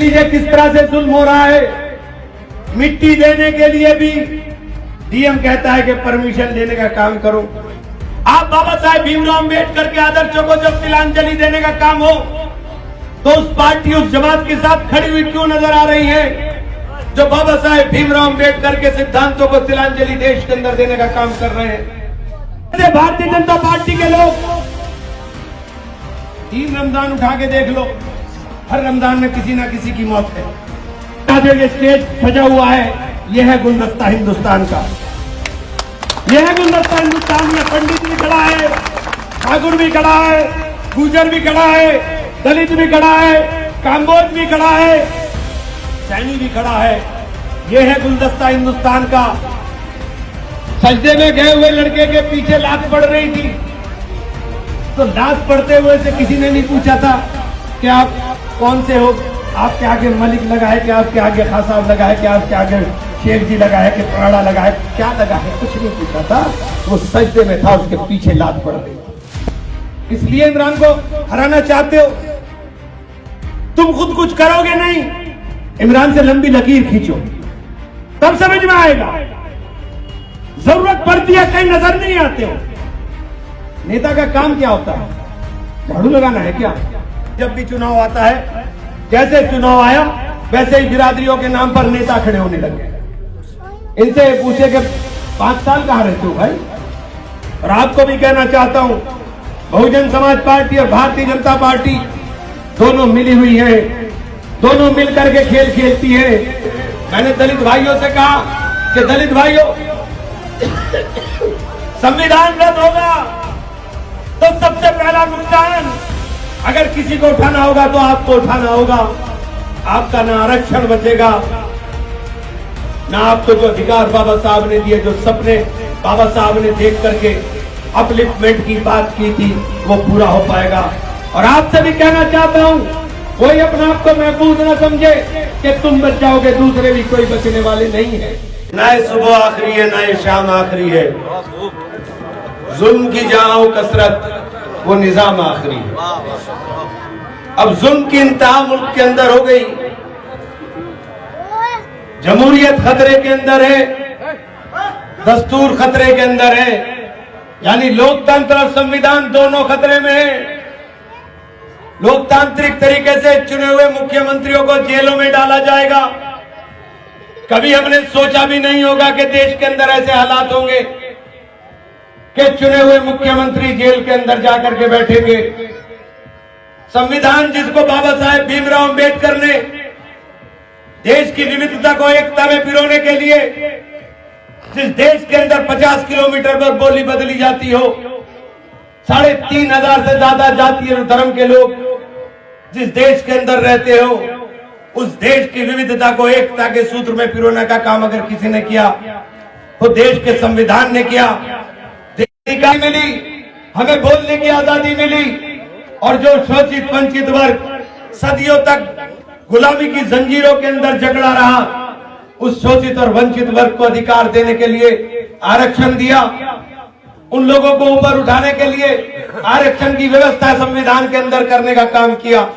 लीजिए किस तरह से जुल्म हो रहा है। मिट्टी देने के लिए भी डीएम कहता है कि परमिशन लेने का काम करो। आप बाबा साहेब भीमराव अम्बेडकर के आदर्शों को जब तिलांजलि देने का काम हो तो उस पार्टी उस जमात के साथ खड़ी हुई क्यों नजर आ रही है जो बाबा साहेब भीमराव अम्बेडकर के सिद्धांतों को तिलांजलि देश के अंदर देने का काम कर रहे हैं। भारतीय जनता पार्टी के लोग 3 रमजान उठा के देख लो, हर रमजान में किसी ना किसी की मौत है। ये स्टेज सजा हुआ है, यह है गुलदस्ता हिंदुस्तान का, यह है गुलदस्ता हिंदुस्तान में। पंडित भी खड़ा है, ठाकुर भी खड़ा है, गुजर भी खड़ा है, दलित भी खड़ा है, काम्बोज भी खड़ा है, सैनी भी खड़ा है। यह है गुलदस्ता हिंदुस्तान का। सजदे में गए हुए लड़के के पीछे लात पड़ रही थी, तो लात पड़ते हुए से किसी ने नहीं पूछा था कि आप कौन से हो, आपके आगे मलिक लगा है, क्या आपके आगे खासाब लगा है, क्या आपके आगे शेख जी लगा है, कि प्राड़ा लगा है, क्या लगा है, कुछ नहीं पूछा था। वो सजदे में था, उसके पीछे लात पड़ गई। इसलिए इमरान को हराना चाहते हो, तुम खुद कुछ करोगे नहीं, इमरान से लंबी लकीर खींचो, तब समझ में आएगा। जरूरत पड़ती है कहीं नजर नहीं आते हो। नेता का काम क्या होता है? झाड़ू लगाना है क्या? जब भी चुनाव आता है, जैसे चुनाव आया वैसे ही बिरादरियों के नाम पर नेता खड़े होने लगे। इनसे पूछे कि 5 साल कहां रहते हो भाई? और आपको भी कहना चाहता हूं, बहुजन समाज पार्टी और भारतीय जनता पार्टी दोनों मिली हुई है, दोनों मिलकर के खेल खेलती है। मैंने दलित भाइयों से कहा कि दलित भाइयों, संविधान रद्द होगा तो सबसे पहला नुकसान अगर किसी को उठाना होगा तो आपको उठाना होगा। आपका ना आरक्षण बचेगा, ना आपको जो अधिकार बाबा साहब ने दिए, जो सपने बाबा साहब ने देख करके अपलिफ्टमेंट की बात की थी, वो पूरा हो पाएगा। और आपसे भी कहना चाहता हूं, कोई अपने आप को महफूज न समझे कि तुम बच जाओगे, दूसरे भी कोई बचने वाले नहीं है। ना ये सुबह आखिरी है, ना ये शाम आखिरी है। जुल्म की जहां हो कसरत, वो निजाम आखिरी है। अब जुल्म की इंतहा मुल्क के अंदर हो गई, जमहूरियत खतरे के अंदर है, दस्तूर खतरे के अंदर है, यानी लोकतंत्र और संविधान दोनों खतरे में है। लोकतांत्रिक तरीके से चुने हुए मुख्यमंत्रियों को जेलों में डाला जाएगा। कभी हमने सोचा भी नहीं होगा कि देश के अंदर ऐसे हालात होंगे कि चुने हुए मुख्यमंत्री जेल के अंदर जाकर के बैठेंगे। संविधान जिसको बाबा साहेब भीमराव अम्बेडकर ने देश की विविधता को एकता में पिरोने के लिए, जिस देश के अंदर 50 किलोमीटर पर बोली बदली जाती हो, 3,500 से ज्यादा जाति और धर्म के लोग जिस देश के अंदर रहते हो, उस देश की विविधता को एकता के सूत्र में पिरोने का काम अगर किसी ने किया तो देश के संविधान ने किया। अधिकार मिली, हमें बोलने की आजादी मिली, और जो शोषित वंचित वर्ग सदियों तक गुलामी की जंजीरों के अंदर जकड़ा रहा, उस शोषित और वंचित वर्ग को अधिकार देने के लिए आरक्षण दिया। उन लोगों को ऊपर उठाने के लिए आरक्षण की व्यवस्था संविधान के अंदर करने का काम किया।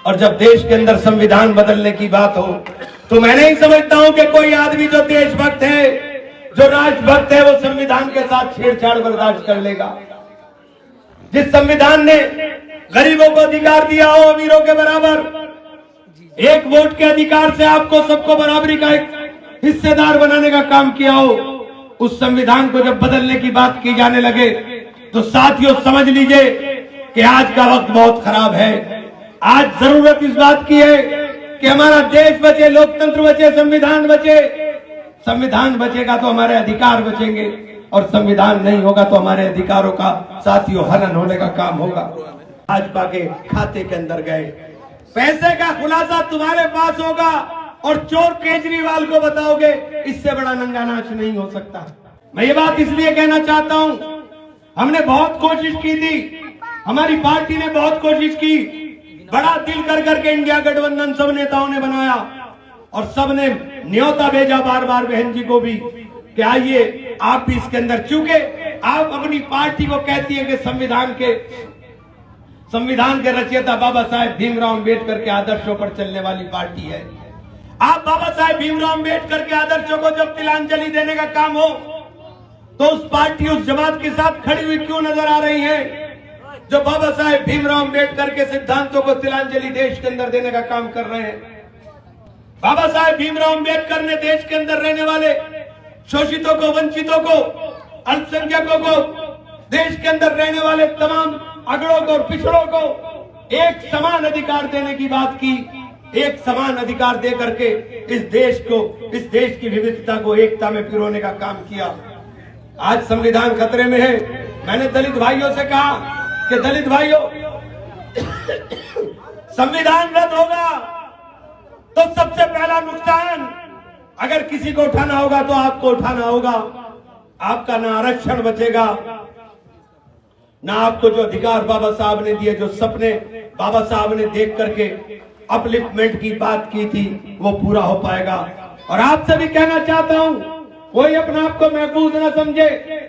और जब देश के अंदर संविधान बदलने की बात हो तो मैं नहीं समझता हूं कि कोई आदमी जो देशभक्त है, जो राष्ट्रभक्त है, वो संविधान के साथ छेड़छाड़ बर्दाश्त कर लेगा। जिस संविधान ने गरीबों को अधिकार दिया हो अमीरों के बराबर, 1 वोट के अधिकार से आपको सबको बराबरी का एक हिस्सेदार बनाने का काम किया हो, उस संविधान को जब बदलने की बात की जाने लगे तो साथियों समझ लीजिए कि आज का वक्त बहुत खराब है। आज जरूरत इस बात की है कि हमारा देश बचे, लोकतंत्र बचे, संविधान बचे। संविधान बचेगा तो हमारे अधिकार बचेंगे, और संविधान नहीं होगा तो हमारे अधिकारों का साथियों हनन होने का काम होगा। भाजपा के खाते के अंदर गए पैसे का खुलासा तुम्हारे पास होगा और चोर केजरीवाल को बताओगे, इससे बड़ा नंगा नाच नहीं हो सकता। मैं ये बात इसलिए कहना चाहता हूं, हमने बहुत कोशिश की थी, हमारी पार्टी ने बहुत कोशिश की, बड़ा दिल कर करके इंडिया गठबंधन सब नेताओं ने बनाया और सबने न्योता भेजा बार बार बहन जी को भी कि आइए आप भी इसके अंदर, चूंकि आप अपनी पार्टी को कहती है कि संविधान के संविधान के रचयिता बाबा साहेब भीमराव अंबेडकर के आदर्शों पर चलने वाली पार्टी है। आप बाबा साहेब भीमराव अंबेडकर के आदर्शों को जब तिलांजलि देने का काम हो तो उस पार्टी, उस जमात के साथ खड़ी हुई क्यों नजर आ रही है जो बाबा साहेब भीमराव अंबेडकर के सिद्धांतों को तिलांजलि देश के अंदर देने का काम कर रहे हैं? बाबा साहेब भीमराव अंबेडकर ने देश के अंदर रहने वाले शोषितों को, वंचितों को, अल्पसंख्यकों को, देश के अंदर रहने वाले तमाम अगड़ों को और पिछड़ों को एक समान अधिकार देने की बात की। एक समान अधिकार दे करके इस देश की विविधता को एकता में पिरोने का काम किया। आज संविधान खतरे में है। मैंने दलित भाइयों से कहा कि दलित भाइयों, संविधान रद्द होगा तो सबसे पहला नुकसान अगर किसी को उठाना होगा तो आपको उठाना होगा। आपका ना आरक्षण बचेगा, ना आपको जो अधिकार बाबा साहब ने दिए, जो सपने बाबा साहब ने देख करके अपलिफ्टमेंट की बात की थी, वो पूरा हो पाएगा। और आपसे भी कहना चाहता हूं, कोई अपना आप को महफूज न समझे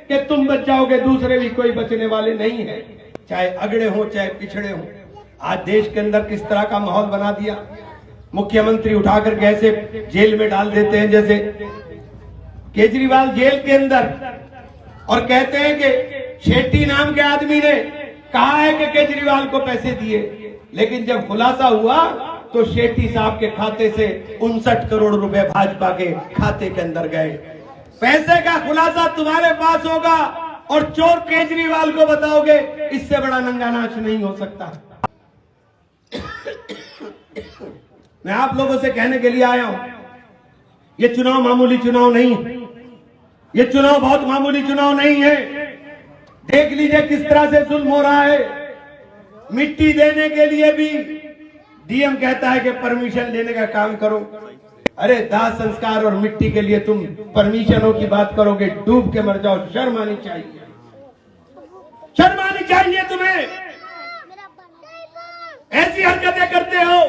कि तुम बच जाओगे, दूसरे भी कोई बचने वाले नहीं है, चाहे अगड़े हो चाहे पिछड़े हो। आज देश के अंदर किस तरह का माहौल बना दिया। मुख्यमंत्री उठाकर कैसे जेल में डाल देते हैं, जैसे केजरीवाल जेल के अंदर, और कहते हैं कि शेट्टी नाम के आदमी ने कहा है कि केजरीवाल को पैसे दिए, लेकिन जब खुलासा हुआ तो शेट्टी साहब के खाते से 59 करोड़ रुपए भाजपा के खाते के अंदर गए। पैसे का खुलासा तुम्हारे पास होगा और चोर केजरीवाल को बताओगे, इससे बड़ा नंगा नाच नहीं हो सकता। मैं आप लोगों से कहने के लिए आया हूं, ये चुनाव मामूली चुनाव नहीं है, ये चुनाव बहुत मामूली चुनाव नहीं है। देख लीजिए किस तरह से जुल्म हो रहा है। मिट्टी देने के लिए भी डीएम कहता है कि परमिशन लेने का काम करो। अरे दाह संस्कार और मिट्टी के लिए तुम परमिशनों की बात करोगे, डूब के मर जाओ। शर्म आनी चाहिए, शर्म आनी चाहिए तुम्हें। ऐसी हरकतें करते हो।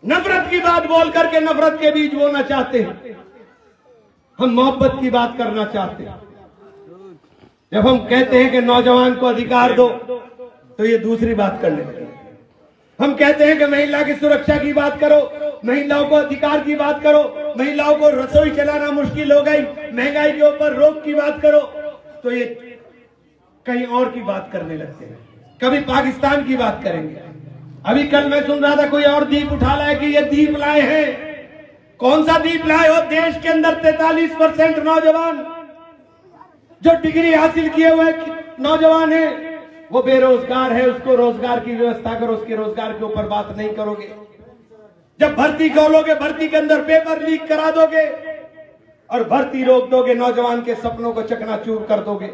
नफरत की बात बोल करके नफरत के बीज बोना चाहते हैं। हम मोहब्बत की बात करना चाहते हैं। जब हम कहते हैं कि नौजवान को अधिकार दो तो ये दूसरी बात करने लगे। हम कहते हैं कि महिला की सुरक्षा की बात करो, महिलाओं को अधिकार की बात करो, महिलाओं को रसोई चलाना मुश्किल हो गई, महंगाई के ऊपर रोक की बात करो, तो ये कहीं और की बात करने लगते हैं। कभी पाकिस्तान की बात करेंगे। अभी कल मैं सुन रहा था कोई और द्वीप उठा लाए कि ये द्वीप लाए हैं। कौन सा द्वीप लाए हो? देश के अंदर 43% नौजवान जो डिग्री हासिल किए हुए नौजवान है, वो बेरोजगार है। उसको रोजगार की व्यवस्था करो, उसके रोजगार के ऊपर बात नहीं करोगे। जब भर्ती खोलोगे, भर्ती के अंदर पेपर लीक करा दोगे और भर्ती रोक दोगे, नौजवान के सपनों को चकनाचूर कर दोगे।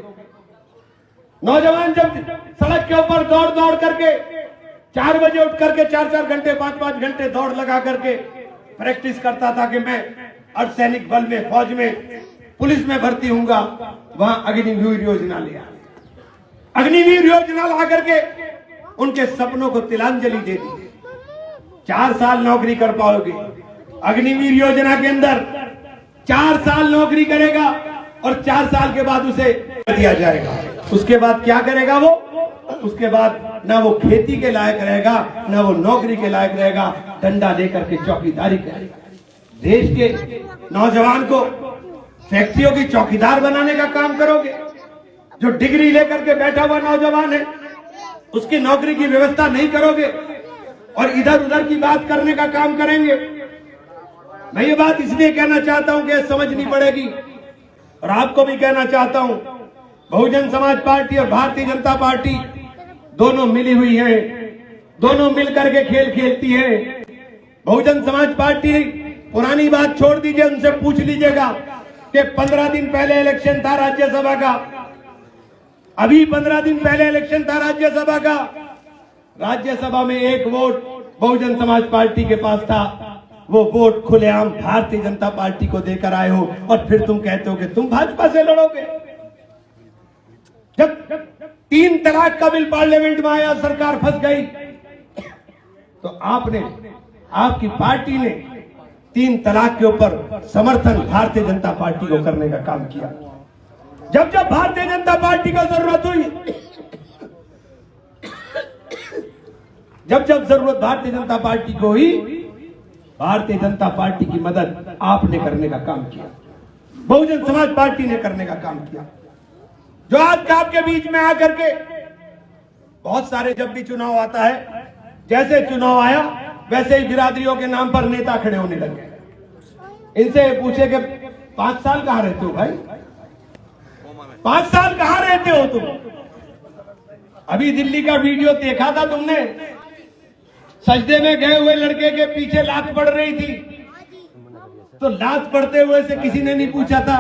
नौजवान जब सड़क के ऊपर दौड़ दौड़ करके 4 बजे उठ करके 4-4 घंटे 5-5 घंटे दौड़ लगा करके प्रैक्टिस करता था कि मैं अर्धसैनिक बल में, फौज में, पुलिस में भर्ती होऊंगा, वहां अग्निवीर योजना लिया। अग्निवीर योजना ला करके उनके सपनों को तिलांजलि दे दी। 4 साल नौकरी कर पाओगे। अग्निवीर योजना के अंदर 4 साल नौकरी करेगा और 4 साल के बाद उसे दिया जाएगा। उसके बाद क्या करेगा वो? उसके बाद ना वो खेती के लायक रहेगा, ना वो नौकरी के लायक रहेगा, डंडा लेकर के चौकीदारी करेगा। देश के नौजवान को फैक्ट्रियों की चौकीदार बनाने का काम करोगे। जो डिग्री लेकर के बैठा हुआ नौजवान है, उसकी नौकरी की व्यवस्था नहीं करोगे और इधर उधर की बात करने का काम करेंगे। मैं ये बात इसलिए कहना चाहता हूं कि समझनी पड़ेगी और आपको भी कहना चाहता हूं, बहुजन समाज पार्टी और भारतीय जनता पार्टी दोनों मिली हुई है, दोनों मिलकर के खेल खेलती है। बहुजन समाज पार्टी पुरानी बात छोड़ दीजिए, उनसे पूछ लीजिएगा कि 15 दिन पहले इलेक्शन था राज्यसभा का, अभी 15 दिन पहले इलेक्शन था राज्यसभा का। राज्यसभा में 1 वोट बहुजन समाज पार्टी के पास था। वो वोट खुलेआम भारतीय जनता पार्टी को देकर आए हो और फिर तुम कहते हो कि तुम भाजपा से लड़ोगे। जब 3 तलाक का बिल पार्लियामेंट में आया, सरकार फंस गई, तो आपकी पार्टी ने 3 तलाक के ऊपर समर्थन भारतीय जनता पार्टी को करने का काम किया। जब भारतीय जनता पार्टी को जरूरत हुई जब जब जरूरत भारतीय जनता पार्टी को हुई, भारतीय जनता पार्टी की मदद आपने करने का काम किया, बहुजन समाज पार्टी ने करने का काम किया। जो आज आपके बीच में आकर के बहुत सारे, जब भी चुनाव आता है, जैसे चुनाव आया वैसे ही बिरादरियों के नाम पर नेता खड़े होने लगे। इनसे पूछे कि 5 साल कहां रहते हो भाई, 5 साल कहां रहते हो तुम? अभी दिल्ली का वीडियो देखा था तुमने, सजदे में गए हुए लड़के के पीछे लात पड़ रही थी, तो लात पड़ते हुए से किसी ने नहीं पूछा था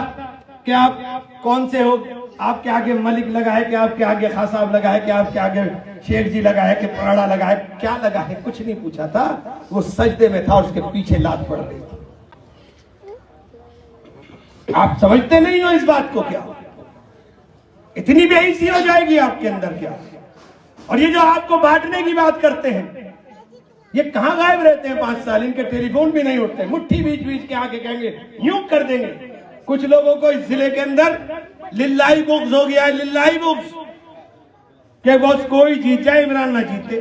कि आप कौन से हो, आपके आगे मलिक लगा है कि आपके आगे खान साहब लगा है कि आपके आगे शेख जी लगा है कि पराड़ा लगा है, क्या लगा है, कुछ नहीं पूछा था। वो सजदे में था, उसके पीछे लात पड़ रही थी। आप समझते नहीं हो इस बात को? क्या इतनी बेइज्जती हो जाएगी आपके अंदर क्या? और ये जो आपको बांटने की बात करते हैं, ये कहां गायब रहते हैं 5 साल? इनके टेलीफोन भी नहीं उठते, मुट्ठी बीच बीच के आके कहेंगे यूं कर देंगे। कुछ लोगों को इस जिले के अंदर लिल्लाही बुक्स हो गया है, लिल्लाही बुक्स के बॉस कोई जीत जाए, इमरान ना जीते,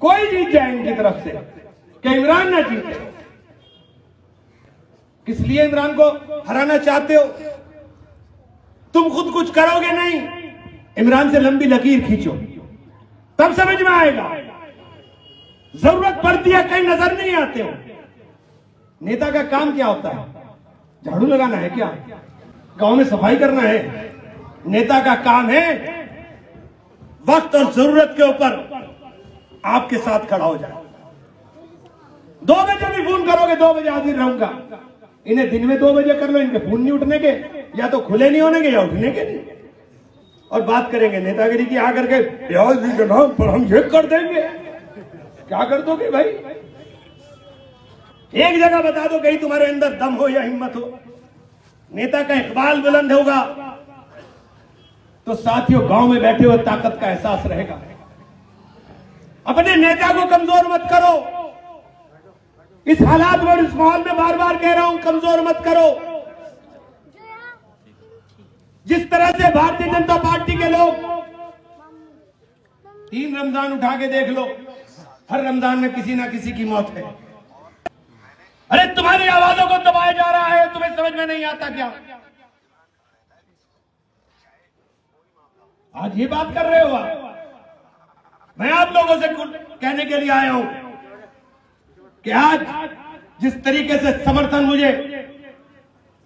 कोई जीत जाए इनकी तरफ से कि इमरान ना जीते। किस लिए इमरान को हराना चाहते हो? तुम खुद कुछ करोगे नहीं, इमरान से लंबी लकीर खींचो, तब समझ में आएगा। जरूरत पड़ती है कहीं नजर नहीं आते हो। नेता का काम क्या होता है? झाड़ू लगाना है क्या? गांव में सफाई करना है? नेता का काम है वक्त और जरूरत के ऊपर आपके साथ खड़ा हो जाए। 2 बजे भी फोन करोगे, 2 बजे हाजिर रहूंगा। इन्हें दिन में 2 बजे कर लो, इनके फोन नहीं उठने के, या तो खुले नहीं होने के या उठने के नहीं। और बात करेंगे नेतागिरी की आकर के, यार जी के नाम पर हम ये कर देंगे। क्या कर दोगे भाई? एक जगह बता दो कहीं तुम्हारे अंदर दम हो या हिम्मत हो। नेता का इकबाल बुलंद होगा तो साथियों गांव में बैठे हुए ताकत का एहसास रहेगा। अपने नेता को कमजोर मत करो। इस हालात में, इस माहौल में बार बार कह रहा हूं, कमजोर मत करो। जिस तरह से भारतीय जनता पार्टी के लोग 3 रमजान उठा के देख लो, हर रमजान में किसी ना किसी की मौत है। अरे तुम्हारी आवाजों को दबाया जा रहा है, तुम्हें समझ में नहीं आता क्या? आज ये बात कर रहे हो आप। मैं आप लोगों से कहने के लिए आया हूं कि आज जिस तरीके से समर्थन मुझे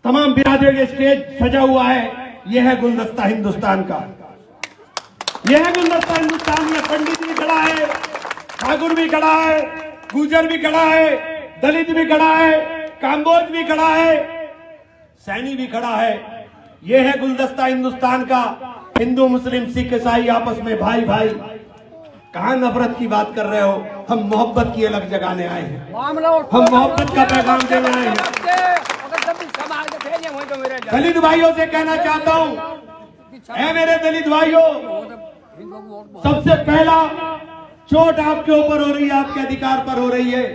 तमाम बिरादरियों के स्टेज सजा हुआ है, यह है गुलदस्ता हिंदुस्तान का। यह है गुलदस्ता हिंदुस्तान में पंडित भी खड़ा है, ठाकुर भी खड़ा है, गुजर भी खड़ा है, दलित भी खड़ा है, काम्बोज भी खड़ा है, सैनी भी खड़ा है। यह है गुलदस्ता हिंदुस्तान का। हिंदू मुस्लिम सिख ईसाई आपस में भाई भाई। कहां नफरत की बात कर रहे हो? हम मोहब्बत की अलग जगाने आए हैं, हम मोहब्बत का पैगाम देने आए हैं। दलित भाइयों से कहना चाहता हूं, ऐ मेरे दलित भाइयों, सबसे पहला चोट आपके ऊपर हो रही है, आपके अधिकार पर हो रही है।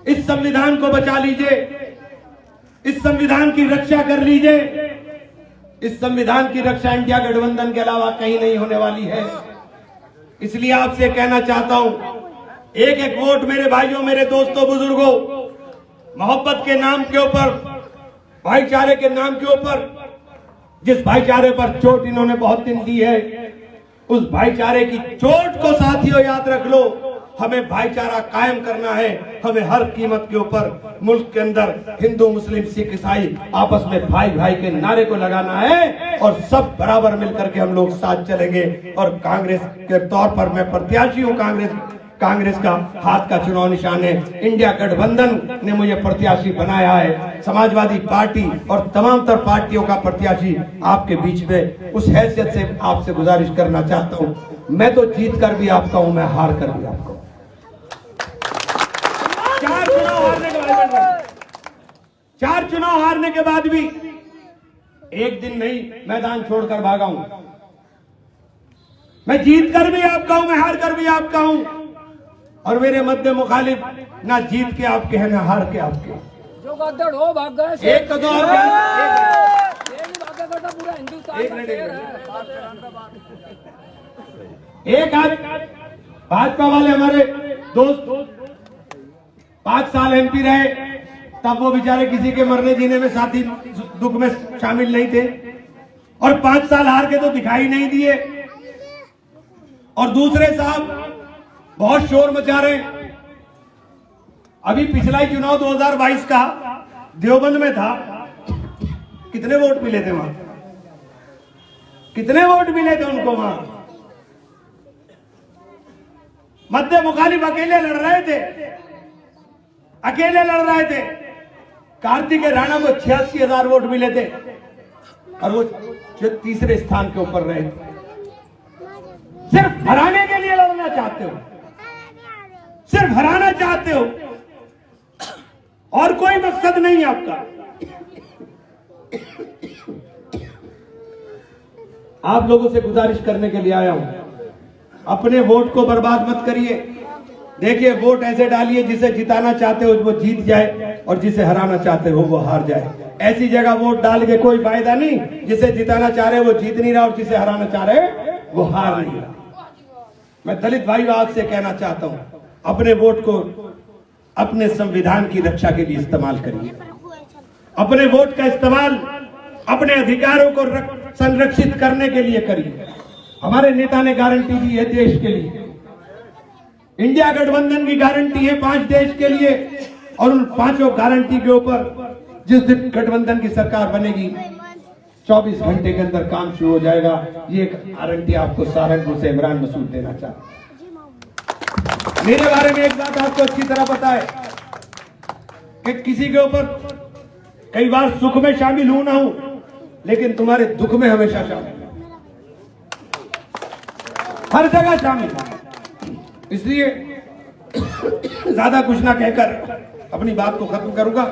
इस संविधान को बचा लीजिए, इस संविधान की रक्षा कर लीजिए। इस संविधान की रक्षा इंडिया गठबंधन के अलावा कहीं नहीं होने वाली है। इसलिए आपसे कहना चाहता हूं, एक एक वोट मेरे भाइयों, मेरे दोस्तों, बुजुर्गों, मोहब्बत के नाम के ऊपर, भाईचारे के नाम के ऊपर, जिस भाईचारे पर चोट इन्होंने बहुत दिन दी है, उस भाईचारे की चोट को साथियों याद रख लो। हमें भाईचारा कायम करना है। हमें हर कीमत के ऊपर मुल्क के अंदर हिंदू मुस्लिम सिख ईसाई आपस में भाई भाई के नारे को लगाना है और सब बराबर मिलकर के हम लोग साथ चलेंगे। और कांग्रेस के तौर पर मैं प्रत्याशी हूं, कांग्रेस का हाथ का चुनाव निशान है। इंडिया गठबंधन ने मुझे प्रत्याशी बनाया है। समाजवादी पार्टी और तमाम तर पार्टियों का प्रत्याशी आपके बीच में। उस हैसियत से आपसे गुजारिश करना चाहता हूं, मैं तो जीत कर भी आपका हूं, मैं हार कर भी आपका हूं। 4 चुनाव हारने के बाद भी एक दिन नहीं मैदान छोड़कर भागा हूं। मैं जीत कर भी आपका हूं, मैं हार कर भी आपका हूं। और मेरे मध्य मुखालिफ ना जीत के आपके हैं, ना हार के आपके। जो गद्दड़ हो भाग गए। एक तो पूरा हिंदुस्तान एक भाजपा वाले हमारे दोस्त 5 साल एमपी रहे, तब वो बेचारे किसी के मरने जीने में साथी दुख में शामिल नहीं थे, और 5 साल हार के तो दिखाई नहीं दिए। और दूसरे साहब बहुत शोर मचा रहे हैं। अभी पिछला ही चुनाव 2022 का देवबंद में था, कितने वोट मिले थे वहां? कितने वोट मिले थे उनको वहां? मध्य मुखालिफ अकेले लड़ रहे थे, अकेले लड़ रहे थे। कार्तिक राणा को 86,000 वोट मिले थे और वो तीसरे स्थान के ऊपर रहे। सिर्फ हराने के लिए लड़ना चाहते हो, सिर्फ हराना चाहते हो, और कोई मकसद नहीं है आपका। आप लोगों से गुजारिश करने के लिए आया हूं, अपने वोट को बर्बाद मत करिए। देखिए, वोट ऐसे डालिए जिसे जिताना चाहते हो वो जीत जाए और जिसे हराना चाहते हो वो हार जाए। ऐसी जगह वोट डाल के कोई फायदा नहीं, जिसे जिताना चाह रहे वो जीत नहीं रहा और जिसे हराना चाह रहे वो हार नहीं रहा। मैं दलित भाई आज से कहना चाहता हूं, अपने वोट को अपने संविधान की रक्षा के लिए इस्तेमाल करिए। अपने वोट का इस्तेमाल अपने अधिकारों को संरक्षित करने के लिए करिए। हमारे नेता ने गारंटी दी है देश के लिए, इंडिया गठबंधन की गारंटी है 5 देश के लिए, और उन 5 गारंटी के ऊपर जिस दिन गठबंधन की सरकार बनेगी 24 घंटे के अंदर काम शुरू हो जाएगा। ये गारंटी आपको सहारनपुर से इमरान मसूद देना चाहता हूं। मेरे बारे में एक बात आपको अच्छी तरह पता है कि किसी के ऊपर कई बार सुख में शामिल हूं ना हूं, लेकिन तुम्हारे दुख में हमेशा शामिल, हर जगह शामिल। इसलिए ज्यादा कुछ ना कहकर अपनी बात को खत्म करूंगा।